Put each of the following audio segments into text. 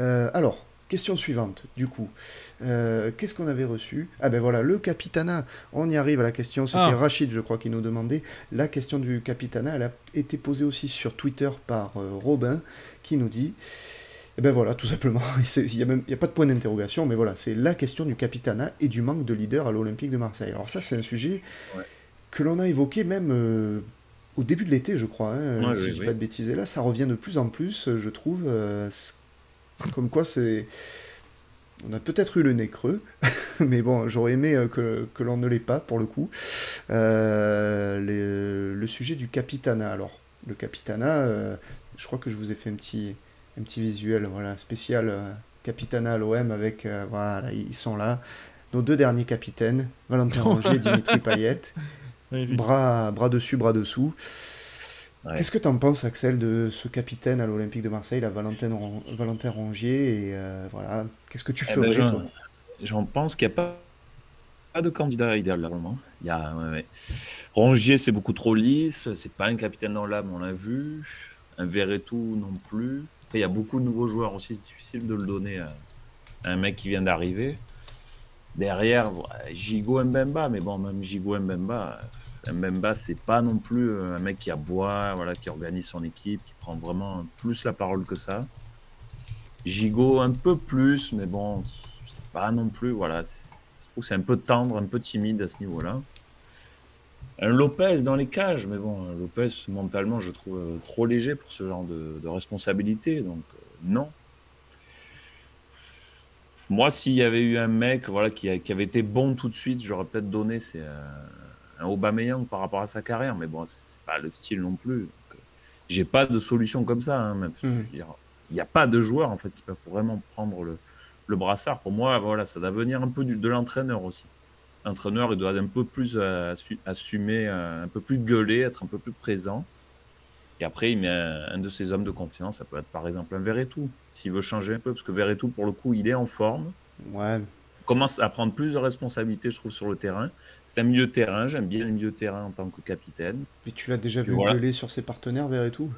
Alors, question suivante, du coup. Qu'est-ce qu'on avait reçu? Ah ben voilà, le Capitana. On y arrive à la question. C'était Ah, Rachid, je crois, qui nous demandait. La question du Capitana, elle a été posée aussi sur Twitter par Robin, qui nous dit... Eh ben voilà, tout simplement. Il y a pas de point d'interrogation, mais voilà, c'est la question du Capitana et du manque de leader à l'Olympique de Marseille. Alors ça, c'est un sujet Ouais. que l'on a évoqué même au début de l'été, je crois, hein, Ouais, si oui, je dis pas oui. de bêtises. Et là, ça revient de plus en plus, je trouve. Comme quoi, c'est... On a peut-être eu le nez creux, mais bon, j'aurais aimé que l'on ne l'ait pas, pour le coup. Le sujet du Capitana, alors. Le Capitana, je crois que je vous ai fait un petit visuel voilà, spécial Capitana à l'OM avec... voilà, ils sont là. Nos deux derniers capitaines, Valentin Rongier et Dimitri Payet. magnifique. Bras dessus, bras dessous. Qu'est-ce Ouais. que tu en penses, Axel, de ce capitaine à l'Olympique de Marseille, la Valentin Rongier, et voilà, qu'est-ce que tu Eh ben, ferais, toi? j'en pense qu'il n'y a pas de candidat idéal là, vraiment. Il y a, ouais, ouais. Rongier, c'est beaucoup trop lisse. C'est pas un capitaine dans l'âme, on l'a vu. Un Verretou non plus. Après, il y a beaucoup de nouveaux joueurs aussi. C'est difficile de le donner à un mec qui vient d'arriver. Derrière, ouais, Gigo Mbemba. Mais bon, même Gigo Mbemba, c'est pas non plus un mec qui aboie, voilà, qui organise son équipe, qui prend vraiment plus la parole que ça. Gigot un peu plus, mais bon, c'est pas non plus, voilà. Je trouve que c'est un peu tendre, un peu timide à ce niveau-là. Un Lopez dans les cages, mais bon, Lopez, mentalement, je trouve trop léger pour ce genre de responsabilité, donc non. Moi, s'il y avait eu un mec voilà, qui avait été bon tout de suite, j'aurais peut-être donné c'est un Aubameyang par rapport à sa carrière, mais bon, c'est pas le style non plus. Donc, j'ai pas de solution comme ça. Hein, même. Je Mhm. veux dire, il n'y a pas de joueurs en fait qui peuvent vraiment prendre le brassard. Pour moi, voilà, ça doit venir un peu de l'entraîneur aussi. L'entraîneur, il doit un peu plus assumer, un peu plus gueuler, être un peu plus présent. Et après, il met un de ses hommes de confiance. Ça peut être par exemple un Verretou, s'il veut changer un peu, parce que Verretou, pour le coup, il est en forme. Ouais, Il commence à prendre plus de responsabilités, je trouve, sur le terrain. C'est un milieu de terrain. J'aime bien le milieu de terrain en tant que capitaine. mais tu l'as déjà Puis vu voilà. gueuler sur ses partenaires vers et tout?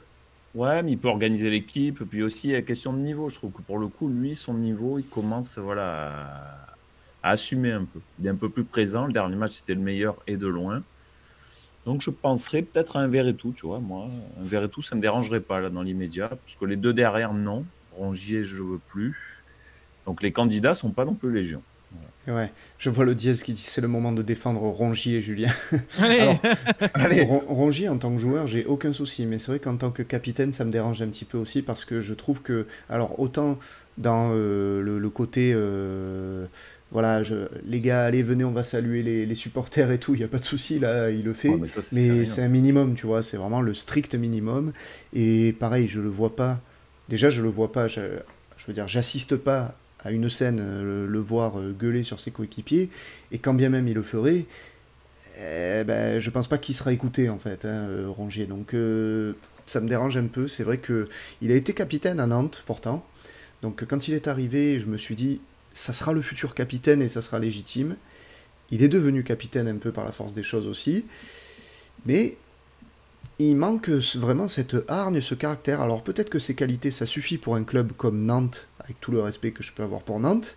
Ouais, mais il peut organiser l'équipe. Puis aussi, il y a la question de niveau. Je trouve que pour le coup, lui, son niveau, il commence voilà, à assumer un peu. Il est un peu plus présent. Le dernier match, c'était le meilleur et de loin. Donc, je penserais peut-être à un Verretou, tu vois. Moi, un Verretou, ça ne me dérangerait pas là dans l'immédiat. Parce que les deux derrière, non. Rongier, je ne veux plus. Donc, les candidats sont pas non plus légion. Voilà. Et ouais, je vois le dièse qui dit c'est le moment de défendre Rongier et Julien. Allez. Alors, Allez. Rongier en tant que joueur, j'ai aucun souci, mais c'est vrai qu'en tant que capitaine, ça me dérange un petit peu aussi parce que je trouve que, alors autant dans le côté, voilà, les gars, allez, venez, on va saluer les supporters et tout, il n'y a pas de souci, là, il le Ouais, fait, mais ça, c'est mais rien. c'est un minimum, tu vois, c'est vraiment le strict minimum. Et pareil, je le vois pas, déjà, je le vois pas, je veux dire, j'assiste pas à une scène, le voir gueuler sur ses coéquipiers, et quand bien même il le ferait, ben, je pense pas qu'il sera écouté en fait, hein, Rongier. Donc ça me dérange un peu. C'est vrai que il a été capitaine à Nantes pourtant. Donc quand il est arrivé, je me suis dit ça sera le futur capitaine et ça sera légitime. Il est devenu capitaine un peu par la force des choses aussi, mais il manque vraiment cette hargne, ce caractère. Alors peut-être que ses qualités ça suffit pour un club comme Nantes, avec tout le respect que je peux avoir pour Nantes,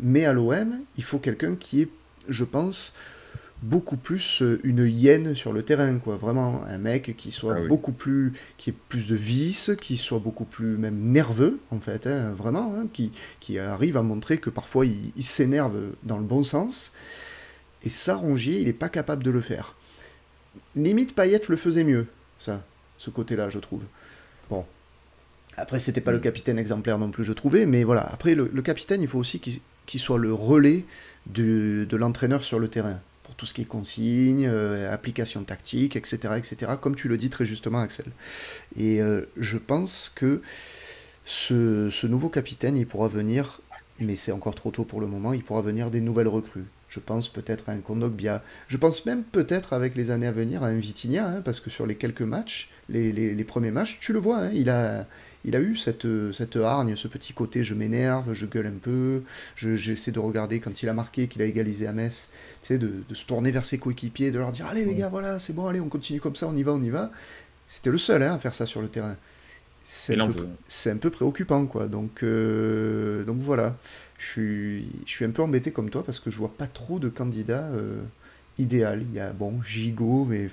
mais à l'OM, il faut quelqu'un qui est, je pense, beaucoup plus une hyène sur le terrain, quoi. Vraiment, un mec qui soit Ah oui. beaucoup plus, qui ait plus de vices, qui soit beaucoup plus même nerveux, en fait, hein, vraiment, hein, qui arrive à montrer que parfois il s'énerve dans le bon sens. Et ça, Rongier, il n'est pas capable de le faire. Limite, Payet le faisait mieux, ça, ce côté-là, je trouve. Bon, après, c'était pas le Mm. capitaine exemplaire non plus, je trouvais, mais voilà. Après, le capitaine, il faut aussi qu'il soit le relais de l'entraîneur sur le terrain. Pour tout ce qui est consignes, application tactique, etc., etc., comme tu le dis très justement, Axel. Et je pense que ce nouveau capitaine, il pourra venir, mais c'est encore trop tôt pour le moment, il pourra venir des nouvelles recrues. Je pense peut-être à un Kondogbia. Je pense même peut-être avec les années à venir à un Vitinha, hein, parce que sur les quelques matchs, les premiers matchs, tu le vois, hein, il a eu cette hargne, ce petit côté je m'énerve, je gueule un peu, j'essaie de regarder quand il a marqué, qu'il a égalisé à Metz, tu sais, de se tourner vers ses coéquipiers, de leur dire allez les Ouais. gars, voilà, c'est bon, allez, on continue comme ça, on y va, on y va. C'était le seul hein, à faire ça sur le terrain. c'est un peu préoccupant, quoi. Donc voilà, je suis un peu embêté comme toi parce que je vois pas trop de candidats idéal. Il y a, bon, Gigot, mais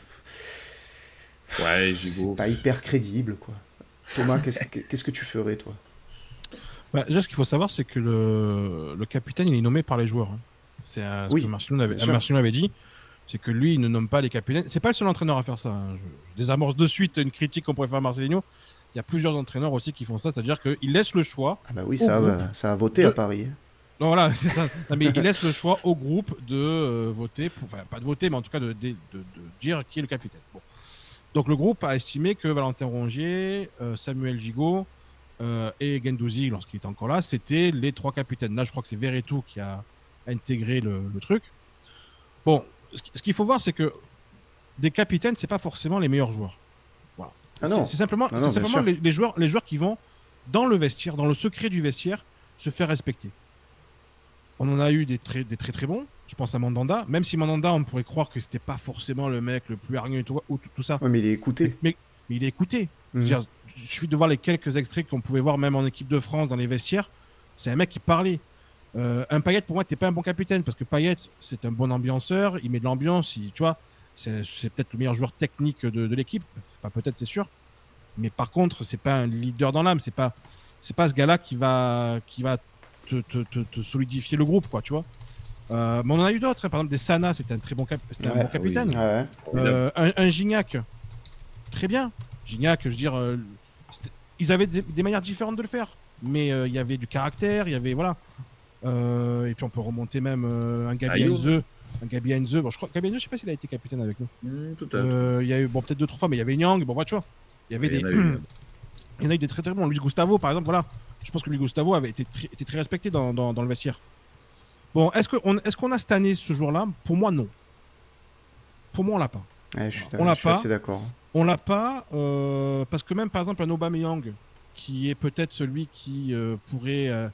Ouais, c'est Gigot. pas hyper crédible, quoi. Thomas, qu'est-ce que tu ferais, toi? Bah, déjà, ce qu'il faut savoir, c'est que le capitaine, il est nommé par les joueurs, hein. C'est ce que Oui, bien sûr. Marcelino avait dit, c'est que lui, il ne nomme pas les capitaines. C'est pas le seul entraîneur à faire ça, hein. Je désamorce de suite une critique qu'on pourrait faire à Marcelino. Il y a plusieurs entraîneurs aussi qui font ça, c'est-à-dire qu'ils laissent le choix Ah bah oui, au groupe ça a voté à de... Paris, hein. Non, voilà, c'est ça. Non, mais ils laissent le choix au groupe de voter, enfin pas de voter, mais en tout cas de dire qui est le capitaine. Bon. Donc le groupe a estimé que Valentin Rongier, Samuel Gigot et Guendouzi, lorsqu'il était encore là, c'était les 3 capitaines. Là, je crois que c'est Verretou qui a intégré le truc. Bon, ce qu'il faut voir, c'est que des capitaines, c'est pas forcément les meilleurs joueurs. Voilà. Ah non, C'est simplement, non, bien sûr. les joueurs qui vont dans le vestiaire, dans le secret du vestiaire, se faire respecter. On en a eu des très très bons. Je pense à Mandanda. Même si Mandanda, on pourrait croire que c'était pas forcément le mec le plus hargneux et tout ça. Ouais, mais il est écouté. Mais il est écouté. Je veux dire, il suffit de voir les quelques extraits qu'on pouvait voir même en équipe de France dans les vestiaires. C'est un mec qui parlait. Un Payet, pour moi, t'es pas un bon capitaine parce que Payet, c'est un bon ambianceur. Il met de l'ambiance. Tu vois, c'est peut-être le meilleur joueur technique de l'équipe. Pas peut-être, c'est sûr. Mais par contre, c'est pas un leader dans l'âme. C'est pas ce gars-là qui va te solidifier le groupe, quoi, tu vois. Mais on en a eu d'autres, hein. Par exemple des Sana, c'était un très bon, c'était un bon capitaine. Oui, ouais. Un Gignac, très bien. Gignac, je veux dire, ils avaient des manières différentes de le faire, mais il y avait du caractère, il y avait voilà. Et puis on peut remonter même un Gabi Heinze. Bon, je crois Gabi Heinze, je sais pas s'il a été capitaine avec nous. Peut-être. Il y a eu bon peut-être 2-3 fois, mais il y avait Nyang. Bon, voilà, tu vois. Il y avait il y en a eu des très très bons. Luis Gustavo, par exemple, voilà. Je pense que Luis Gustavo avait été très respecté dans le vestiaire. Bon, est-ce qu'on a cette année ce joueur-là? Pour moi, non. Pour moi, on l'a pas. Ouais, On l'a je suis pas. assez d'accord. On l'a pas parce que même par exemple un Aubameyang, qui est peut-être celui qui pourrait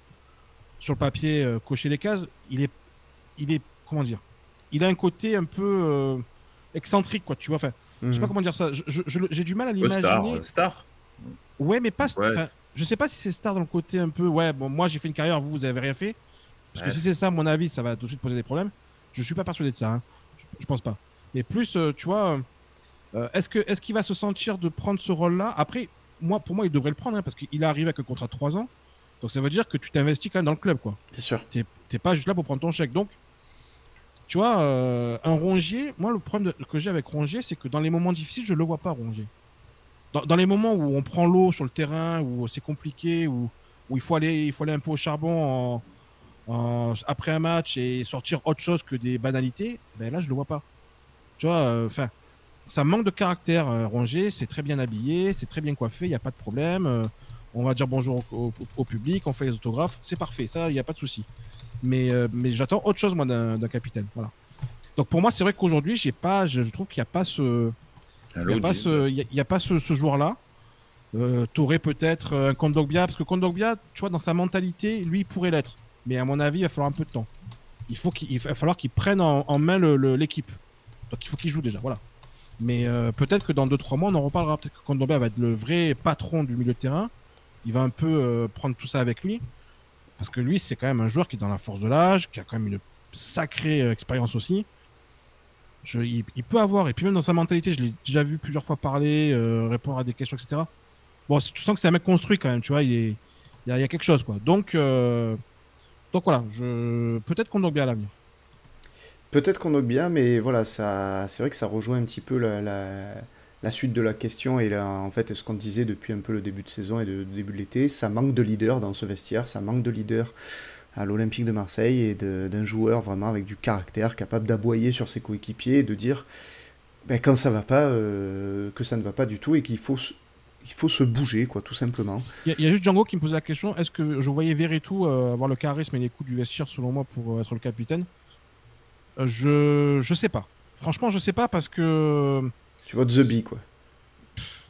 sur le papier cocher les cases, il est comment dire? Il a un côté un peu excentrique, quoi. Tu vois. Enfin, je sais pas comment dire ça. J'ai du mal à l'imaginer. Star. Ouais, mais pas. Ouais, je sais pas si c'est star dans le côté un peu. Ouais, bon, moi j'ai fait une carrière, vous avez rien fait. Parce que si c'est ça, à mon avis, ça va tout de suite poser des problèmes. Je suis pas persuadé de ça. Hein. Je pense pas. Mais plus, tu vois, est-ce qu'il va se sentir de prendre ce rôle-là? Après, pour moi, il devrait le prendre, hein, parce qu'il est arrivé avec un contrat de 3 ans. Donc ça veut dire que tu t'investis quand même dans le club, quoi. Bien sûr. T'es pas juste là pour prendre ton chèque. Donc, tu vois, un Rongier, moi, le problème que j'ai avec Rongier, c'est que dans les moments difficiles, je le vois pas, Rongier. Dans les moments où on prend l'eau sur le terrain, où c'est compliqué, où il faut aller un peu au charbon après un match et sortir autre chose que des banalités, ben là, je le vois pas. Tu vois, enfin, ça manque de caractère. Rongier, c'est très bien habillé, c'est très bien coiffé, il n'y a pas de problème. On va dire bonjour au public, on fait les autographes, c'est parfait, ça, il n'y a pas de souci. Mais j'attends autre chose, moi, d'un capitaine. Voilà. Donc pour moi, c'est vrai qu'aujourd'hui, je trouve qu'il n'y a pas ce... Il n'y a pas ce joueur-là. T'aurais peut-être un Kondogbia, parce que Kondogbia, tu vois, dans sa mentalité, lui, il pourrait l'être. Mais à mon avis, il va falloir un peu de temps. Il va falloir qu'il prenne en main l'équipe. Donc il faut qu'il joue déjà, voilà. Mais peut-être que dans 2-3 mois, on en reparlera. Peut-être que Kondogbia va être le vrai patron du milieu de terrain. Il va un peu prendre tout ça avec lui. Parce que lui, c'est quand même un joueur qui est dans la force de l'âge, qui a quand même une sacrée expérience aussi. Il peut avoir, et puis même dans sa mentalité, je l'ai déjà vu plusieurs fois parler, répondre à des questions, etc. Bon, tu sens que c'est un mec construit quand même, tu vois, il y a quelque chose, quoi. Donc voilà, peut-être qu'on doit bien à l'avenir. Peut-être qu'on note bien, mais voilà, c'est vrai que ça rejoint un petit peu la suite de la question et en fait, ce qu'on disait depuis un peu le début de saison et le début de l'été, ça manque de leader dans ce vestiaire, ça manque de leader à l'Olympique de Marseille et d'un joueur vraiment avec du caractère, capable d'aboyer sur ses coéquipiers et de dire quand ça va pas, que ça ne va pas du tout et qu'il faut se bouger, quoi, tout simplement. Il y a juste Django qui me posait la question, est-ce que je voyais Verretou avoir le charisme et les coups du vestiaire selon moi pour être le capitaine? Je sais pas. Franchement, je sais pas parce que... Tu vois The Bee, quoi.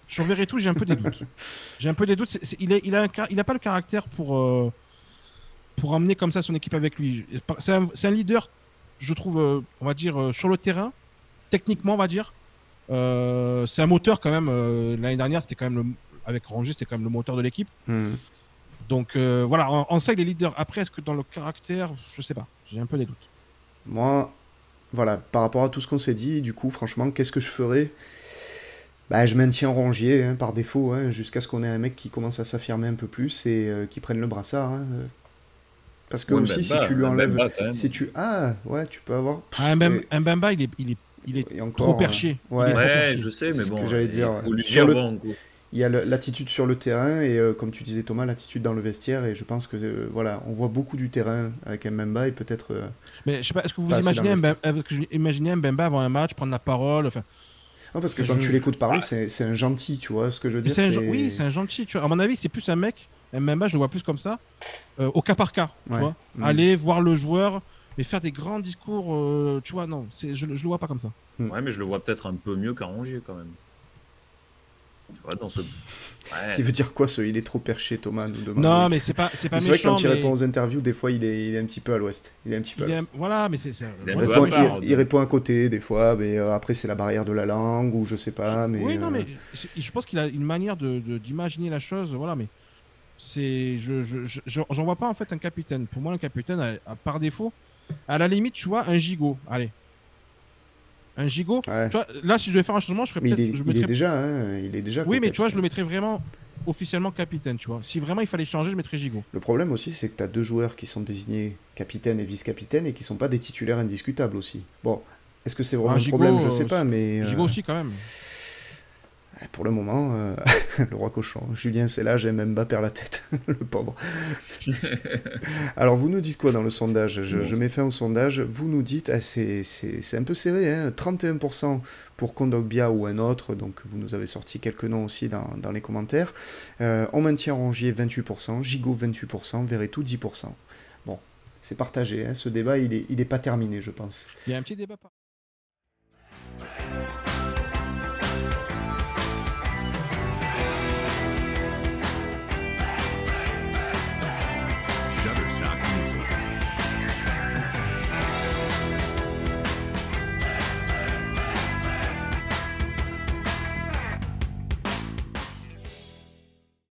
Sur Verretou, j'ai un peu des doutes. J'ai un peu des doutes. Il a pas le caractère pour emmener comme ça son équipe avec lui. C'est un leader, je trouve, on va dire, sur le terrain, techniquement, on va dire. C'est un moteur quand même. L'année dernière, c'était quand même avec Rongier, c'était quand même le moteur de l'équipe. Mhm. Donc voilà, en ça, il est leader. Après, est-ce que dans le caractère, je sais pas, j'ai un peu des doutes. Moi, voilà, par rapport à tout ce qu'on s'est dit, du coup, franchement, qu'est-ce que je ferais? Bah, je maintiens Rongier hein, par défaut, hein, jusqu'à ce qu'on ait un mec qui commence à s'affirmer un peu plus et qui prenne le brassard. Hein. Parce que Ou aussi, si tu lui un enlèves. Mbemba, quand même. Si tu... Ah, ouais, tu peux avoir. Ah, Mbemba, il est Et encore, trop perché. ouais. Il est trop Ouais, perché. je sais, C'est mais ce bon, que j'allais il dire. faut lui Sur dire, le- bon, go. Il y a l'attitude sur le terrain et, comme tu disais Thomas, l'attitude dans le vestiaire. Et je pense que, voilà, on voit beaucoup du terrain avec Mbemba et peut-être. Mais je sais pas, est-ce que vous Pas assez imaginez d'investi. Mbemba avant un match, prendre la parole, enfin, Non, parce que que quand je- tu l'écoutes parler, Ouais. c'est un gentil, tu vois ce que je veux dire. oui, c'est un gentil, tu vois. À mon avis, c'est plus un mec, Mbemba, je le vois plus comme ça, au cas par cas, tu Ouais. vois. Mm. Aller voir le joueur, mais faire des grands discours, tu vois, non, je le vois pas comme ça. Ouais, mais je le vois peut-être un peu mieux qu'un Rongier, quand même. Tu vois, dans ce... Ouais. Il veut dire quoi ce il est trop perché, Thomas nous demande. Non, mais c'est pas C'est vrai que méchant, quand il mais répond aux interviews, des fois il est un petit peu à l'ouest. Il est un petit peu à l'ouest. voilà, mais c'est Il est Il un peu répond, à part, il répond à côté des fois, mais après c'est la barrière de la langue ou je sais pas. Mais oui, non, mais je pense qu'il a une manière d'imaginer la chose, voilà, mais c'est, j'en vois pas en fait un capitaine. Pour moi, un capitaine, par défaut, à la limite, tu vois, un gigot, allez. Un gigot, Ouais. tu vois, là, si je devais faire un changement, je ferais Mais peut-être. il est déjà, hein, il est déjà. Oui, mais coquette. tu vois, je le mettrais vraiment officiellement capitaine, tu vois. Si vraiment il fallait changer, je mettrais gigot. Le problème aussi, c'est que tu as deux joueurs qui sont désignés capitaine et vice-capitaine et qui sont pas des titulaires indiscutables aussi. Bon, est-ce que c'est vraiment un Gigot, problème? Je sais pas, mais Gigot aussi, quand même. pour le moment, le roi cochon, Julien c'est là, j'aime même pas perdre la tête, le pauvre. Alors vous nous dites quoi dans le sondage? Je mets fin au sondage. Vous nous dites, c'est un peu serré, hein, 31% pour Kondogbia ou un autre, donc vous nous avez sorti quelques noms aussi dans les commentaires. On maintient Rongier 28%, Gigot 28%, Verretou 10%. Bon, c'est partagé, hein, ce débat il est pas terminé je pense. Il y a un petit débat.